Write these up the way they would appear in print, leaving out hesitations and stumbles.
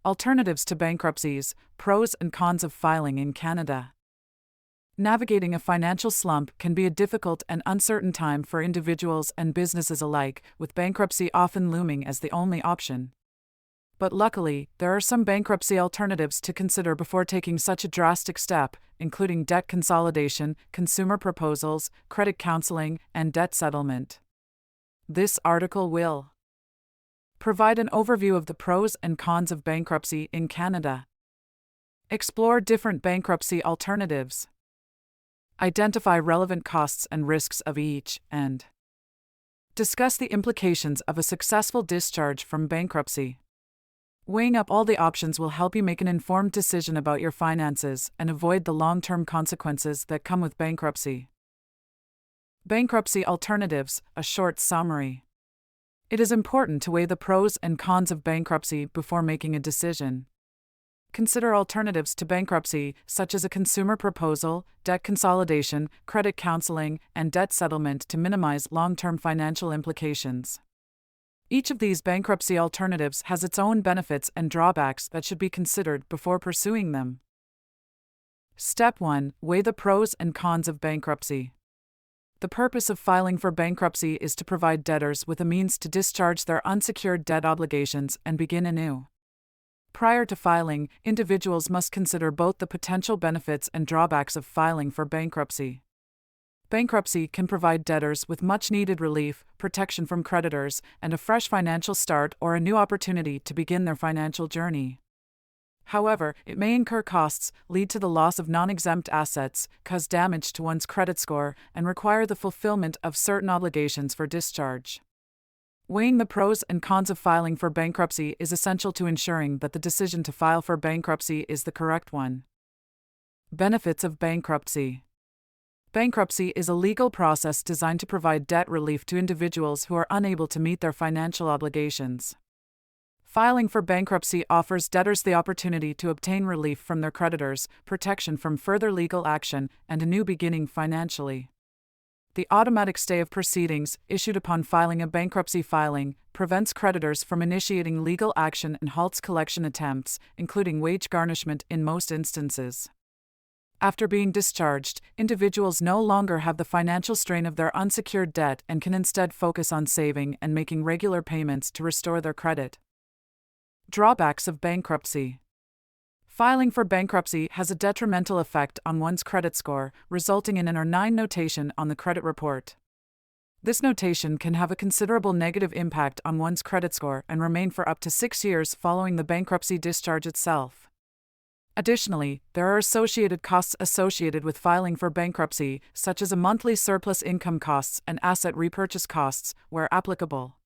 Alternatives to bankruptcies, pros and cons of filing in Canada. Navigating a financial slump can be a difficult and uncertain time for individuals and businesses alike, with bankruptcy often looming as the only option. But luckily, there are some bankruptcy alternatives to consider before taking such a drastic step, including debt consolidation, consumer proposals, credit counseling, and debt settlement. This article will provide an overview of the pros and cons of bankruptcy in Canada. Explore different bankruptcy alternatives. Identify relevant costs and risks of each, and discuss the implications of a successful discharge from bankruptcy. Weighing up all the options will help you make an informed decision about your finances and avoid the long-term consequences that come with bankruptcy. Bankruptcy alternatives, a short summary. It is important to weigh the pros and cons of bankruptcy before making a decision. Consider alternatives to bankruptcy, such as a consumer proposal, debt consolidation, credit counseling, and debt settlement to minimize long-term financial implications. Each of these bankruptcy alternatives has its own benefits and drawbacks that should be considered before pursuing them. Step 1. Weigh the pros and cons of bankruptcy. The purpose of filing for bankruptcy is to provide debtors with a means to discharge their unsecured debt obligations and begin anew. Prior to filing, individuals must consider both the potential benefits and drawbacks of filing for bankruptcy. Bankruptcy can provide debtors with much-needed relief, protection from creditors, and a fresh financial start or a new opportunity to begin their financial journey. However, it may incur costs, lead to the loss of non-exempt assets, cause damage to one's credit score, and require the fulfillment of certain obligations for discharge. Weighing the pros and cons of filing for bankruptcy is essential to ensuring that the decision to file for bankruptcy is the correct one. Benefits of bankruptcy. Bankruptcy is a legal process designed to provide debt relief to individuals who are unable to meet their financial obligations. Filing for bankruptcy offers debtors the opportunity to obtain relief from their creditors, protection from further legal action, and a new beginning financially. The automatic stay of proceedings, issued upon filing a bankruptcy filing, prevents creditors from initiating legal action and halts collection attempts, including wage garnishment in most instances. After being discharged, individuals no longer have the financial strain of their unsecured debt and can instead focus on saving and making regular payments to restore their credit. Drawbacks of bankruptcy. Filing for bankruptcy has a detrimental effect on one's credit score, resulting in an R9 notation on the credit report. This notation can have a considerable negative impact on one's credit score and remain for up to 6 years following the bankruptcy discharge itself. Additionally, there are associated costs associated with filing for bankruptcy, such as a monthly surplus income costs and asset repurchase costs, where applicable.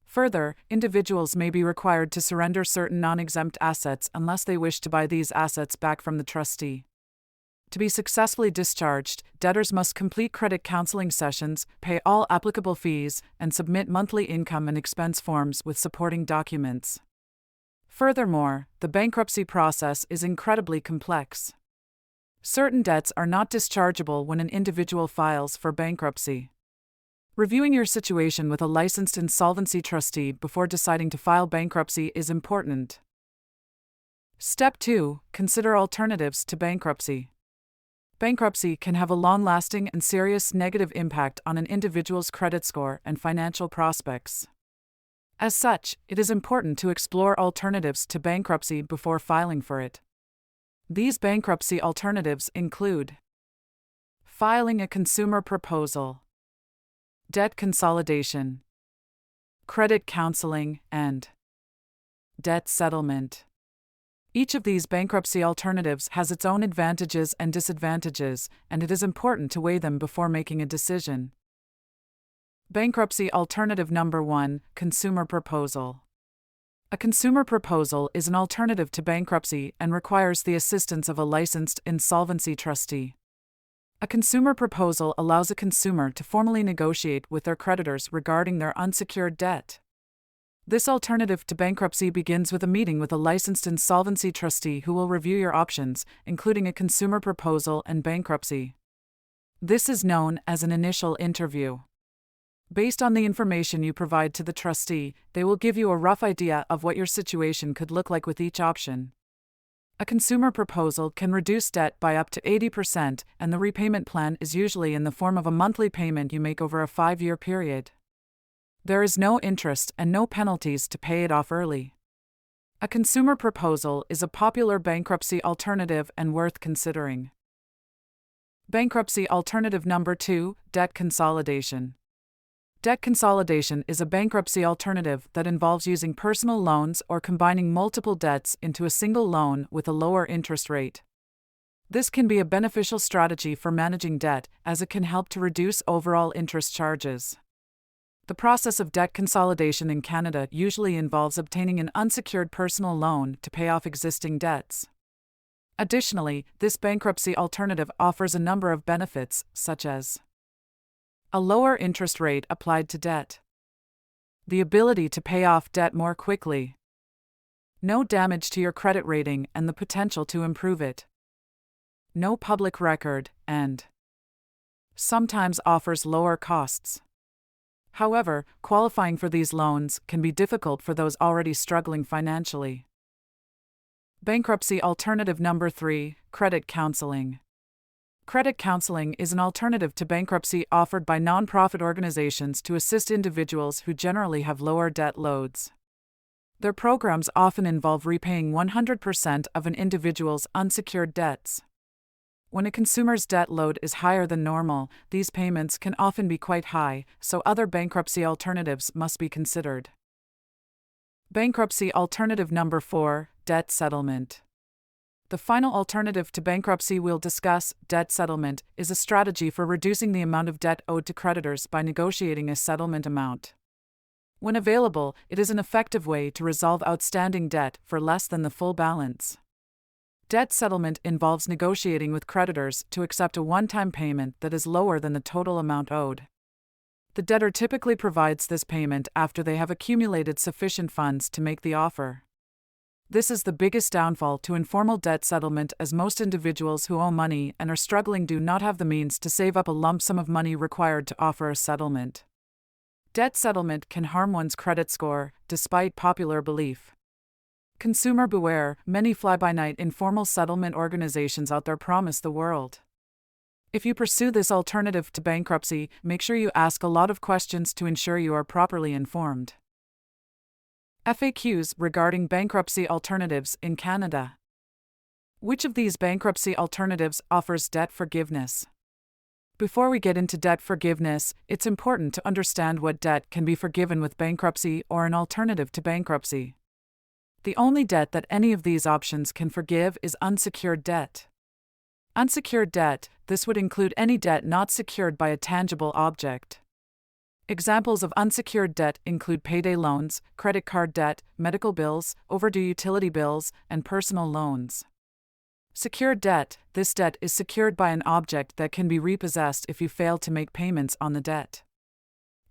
Further, individuals may be required to surrender certain non-exempt assets unless they wish to buy these assets back from the trustee. To be successfully discharged, debtors must complete credit counseling sessions, pay all applicable fees, and submit monthly income and expense forms with supporting documents. Furthermore, the bankruptcy process is incredibly complex. Certain debts are not dischargeable when an individual files for bankruptcy. Reviewing your situation with a licensed insolvency trustee before deciding to file bankruptcy is important. Step 2. Consider alternatives to bankruptcy. Bankruptcy can have a long-lasting and serious negative impact on an individual's credit score and financial prospects. As such, it is important to explore alternatives to bankruptcy before filing for it. These bankruptcy alternatives include filing a consumer proposal, debt consolidation, credit counseling, and debt settlement. Each of these bankruptcy alternatives has its own advantages and disadvantages, and it is important to weigh them before making a decision. Bankruptcy alternative number 1, consumer proposal. A consumer proposal is an alternative to bankruptcy and requires the assistance of a licensed insolvency trustee. A consumer proposal allows a consumer to formally negotiate with their creditors regarding their unsecured debt. This alternative to bankruptcy begins with a meeting with a licensed insolvency trustee who will review your options, including a consumer proposal and bankruptcy. This is known as an initial interview. Based on the information you provide to the trustee, they will give you a rough idea of what your situation could look like with each option. A consumer proposal can reduce debt by up to 80%, and the repayment plan is usually in the form of a monthly payment you make over a 5-year period. There is no interest and no penalties to pay it off early. A consumer proposal is a popular bankruptcy alternative and worth considering. Bankruptcy alternative number 2, debt consolidation. Debt consolidation is a bankruptcy alternative that involves using personal loans or combining multiple debts into a single loan with a lower interest rate. This can be a beneficial strategy for managing debt, as it can help to reduce overall interest charges. The process of debt consolidation in Canada usually involves obtaining an unsecured personal loan to pay off existing debts. Additionally, this bankruptcy alternative offers a number of benefits, such as a lower interest rate applied to debt, the ability to pay off debt more quickly, no damage to your credit rating and the potential to improve it, no public record, and sometimes offers lower costs. However, qualifying for these loans can be difficult for those already struggling financially. Bankruptcy alternative number 3, credit counseling. Credit counseling is an alternative to bankruptcy offered by nonprofit organizations to assist individuals who generally have lower debt loads. Their programs often involve repaying 100% of an individual's unsecured debts. When a consumer's debt load is higher than normal, these payments can often be quite high, so other bankruptcy alternatives must be considered. Bankruptcy alternative number 4, debt settlement. The final alternative to bankruptcy we'll discuss, debt settlement, is a strategy for reducing the amount of debt owed to creditors by negotiating a settlement amount. When available, it is an effective way to resolve outstanding debt for less than the full balance. Debt settlement involves negotiating with creditors to accept a one-time payment that is lower than the total amount owed. The debtor typically provides this payment after they have accumulated sufficient funds to make the offer. This is the biggest downfall to informal debt settlement, as most individuals who owe money and are struggling do not have the means to save up a lump sum of money required to offer a settlement. Debt settlement can harm one's credit score, despite popular belief. Consumer beware, many fly-by-night informal settlement organizations out there promise the world. If you pursue this alternative to bankruptcy, make sure you ask a lot of questions to ensure you are properly informed. FAQs regarding bankruptcy alternatives in Canada. Which of these bankruptcy alternatives offers debt forgiveness? Before we get into debt forgiveness, it's important to understand what debt can be forgiven with bankruptcy or an alternative to bankruptcy. The only debt that any of these options can forgive is unsecured debt. Unsecured debt, this would include any debt not secured by a tangible object. Examples of unsecured debt include payday loans, credit card debt, medical bills, overdue utility bills, and personal loans. Secured debt, this debt is secured by an object that can be repossessed if you fail to make payments on the debt.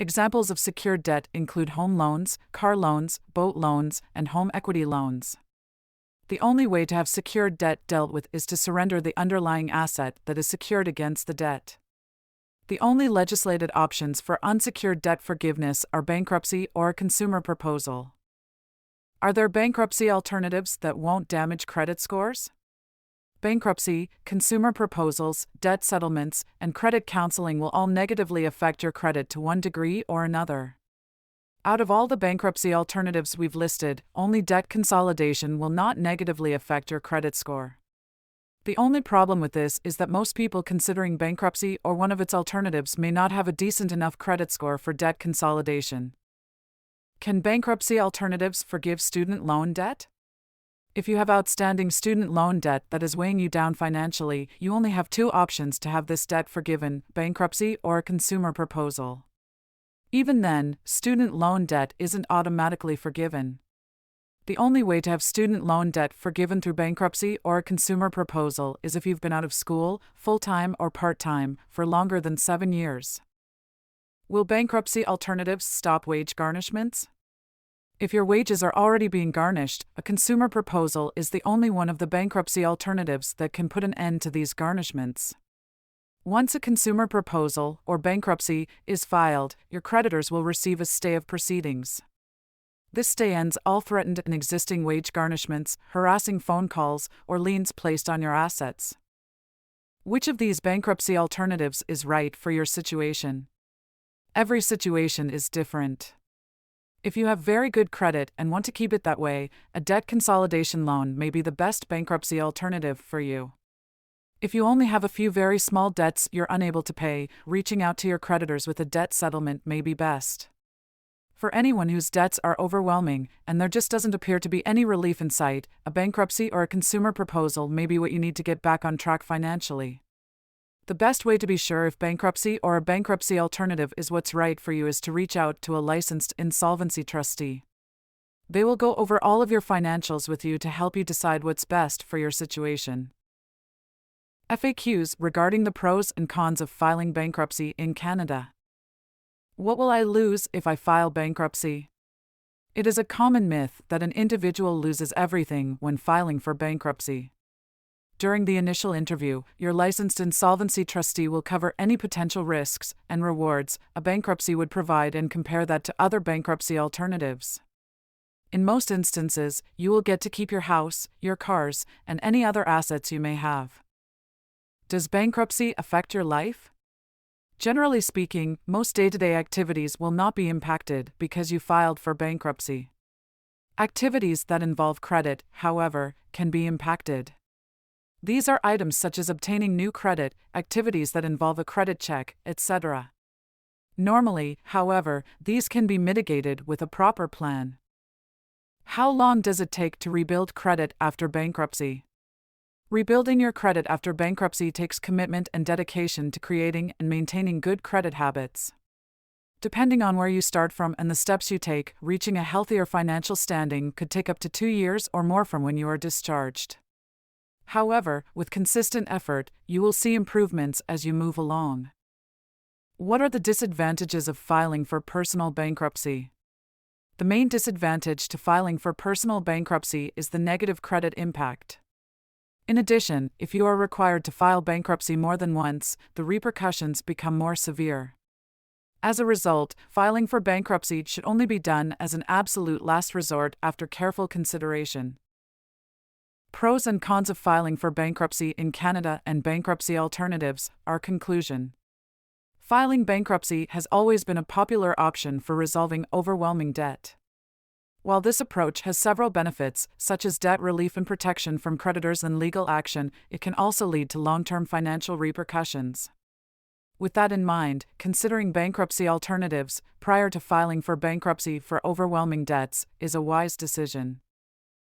Examples of secured debt include home loans, car loans, boat loans, and home equity loans. The only way to have secured debt dealt with is to surrender the underlying asset that is secured against the debt. The only legislated options for unsecured debt forgiveness are bankruptcy or a consumer proposal. Are there bankruptcy alternatives that won't damage credit scores? Bankruptcy, consumer proposals, debt settlements, and credit counseling will all negatively affect your credit to one degree or another. Out of all the bankruptcy alternatives we've listed, only debt consolidation will not negatively affect your credit score. The only problem with this is that most people considering bankruptcy or one of its alternatives may not have a decent enough credit score for debt consolidation. Can bankruptcy alternatives forgive student loan debt? If you have outstanding student loan debt that is weighing you down financially, you only have two options to have this debt forgiven: bankruptcy or a consumer proposal. Even then, student loan debt isn't automatically forgiven. The only way to have student loan debt forgiven through bankruptcy or a consumer proposal is if you've been out of school, full-time or part-time, for longer than 7 years. Will bankruptcy alternatives stop wage garnishments? If your wages are already being garnished, a consumer proposal is the only one of the bankruptcy alternatives that can put an end to these garnishments. Once a consumer proposal or bankruptcy is filed, your creditors will receive a stay of proceedings. This stay ends all threatened and existing wage garnishments, harassing phone calls, or liens placed on your assets. Which of these bankruptcy alternatives is right for your situation? Every situation is different. If you have very good credit and want to keep it that way, a debt consolidation loan may be the best bankruptcy alternative for you. If you only have a few very small debts you're unable to pay, reaching out to your creditors with a debt settlement may be best. For anyone whose debts are overwhelming and there just doesn't appear to be any relief in sight, a bankruptcy or a consumer proposal may be what you need to get back on track financially. The best way to be sure if bankruptcy or a bankruptcy alternative is what's right for you is to reach out to a licensed insolvency trustee. They will go over all of your financials with you to help you decide what's best for your situation. FAQs regarding the pros and cons of filing bankruptcy in Canada. What will I lose if I file bankruptcy? It is a common myth that an individual loses everything when filing for bankruptcy. During the initial interview, your licensed insolvency trustee will cover any potential risks and rewards a bankruptcy would provide and compare that to other bankruptcy alternatives. In most instances, you will get to keep your house, your cars, and any other assets you may have. Does bankruptcy affect your life? Generally speaking, most day-to-day activities will not be impacted because you filed for bankruptcy. Activities that involve credit, however, can be impacted. These are items such as obtaining new credit, activities that involve a credit check, etc. Normally, however, these can be mitigated with a proper plan. How long does it take to rebuild credit after bankruptcy? Rebuilding your credit after bankruptcy takes commitment and dedication to creating and maintaining good credit habits. Depending on where you start from and the steps you take, reaching a healthier financial standing could take up to 2 years or more from when you are discharged. However, with consistent effort, you will see improvements as you move along. What are the disadvantages of filing for personal bankruptcy? The main disadvantage to filing for personal bankruptcy is the negative credit impact. In addition, if you are required to file bankruptcy more than once, the repercussions become more severe. As a result, filing for bankruptcy should only be done as an absolute last resort after careful consideration. Pros and cons of filing for bankruptcy in Canada and bankruptcy alternatives. Our conclusion. Filing bankruptcy has always been a popular option for resolving overwhelming debt. While this approach has several benefits, such as debt relief and protection from creditors and legal action, it can also lead to long-term financial repercussions. With that in mind, considering bankruptcy alternatives prior to filing for bankruptcy for overwhelming debts is a wise decision.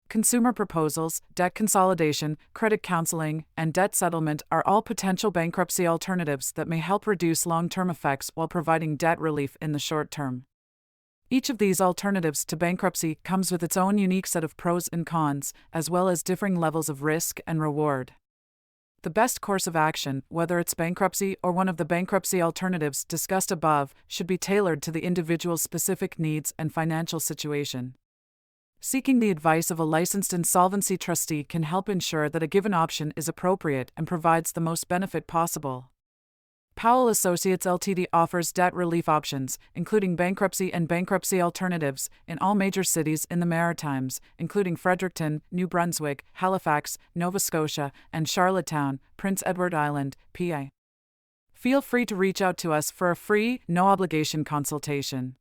Consumer proposals, debt consolidation, credit counseling, and debt settlement are all potential bankruptcy alternatives that may help reduce long-term effects while providing debt relief in the short term. Each of these alternatives to bankruptcy comes with its own unique set of pros and cons, as well as differing levels of risk and reward. The best course of action, whether it's bankruptcy or one of the bankruptcy alternatives discussed above, should be tailored to the individual's specific needs and financial situation. Seeking the advice of a licensed insolvency trustee can help ensure that a given option is appropriate and provides the most benefit possible. Powell Associates Ltd. offers debt relief options, including bankruptcy and bankruptcy alternatives, in all major cities in the Maritimes, including Fredericton, New Brunswick, Halifax, Nova Scotia, and Charlottetown, Prince Edward Island, PA. Feel free to reach out to us for a free, no-obligation consultation.